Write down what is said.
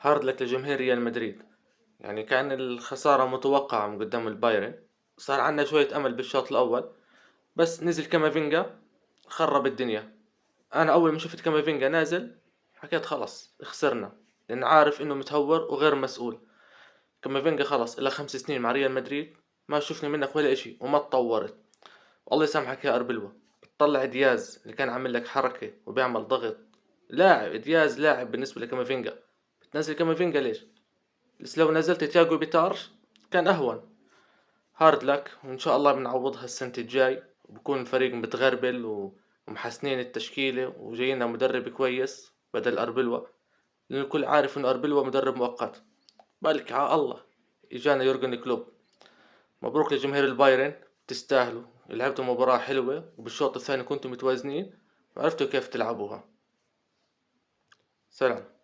هارد لك لجماهير ريال مدريد. يعني كان الخسارة متوقعة من قدام البايرن. صار عنا شوية أمل بالشوط الأول، بس نزل كامافينجا خرب الدنيا. أنا أول ما شفت كامافينجا نازل حكيت خلص خسرنا، لأن عارف إنه متهور وغير مسؤول. كامافينجا خلص إلا 5 سنين مع ريال مدريد، ما شفنا منك ولا إشي وما تطورت. والله يسامحك يا أربلوة، بتطلع دياز اللي كان عامل لك حركة وبيعمل ضغط. لاعب دياز لاعب بالنسبة لكامافينجا، بتنزل كامافينجا ليش؟ بس لو نزلت تياجو بيتارش كان أهون. هارد لك، وإن شاء الله بنعوضها السنة الجاي، وبكون الفريق متغربل ومحسنين التشكيلة وجاينا مدرب كويس بدل أربلوة، لأن الكل عارف إنه أربلوة مدرب مؤقت. بالك ع الله إجانا يورجن كلوب. مبروك لجماهير البايرن، تستاهلوا. لعبتوا مباراة حلوة وبالشوط الثاني كنتوا متوازنين وعرفتوا كيف تلعبوها. سلام.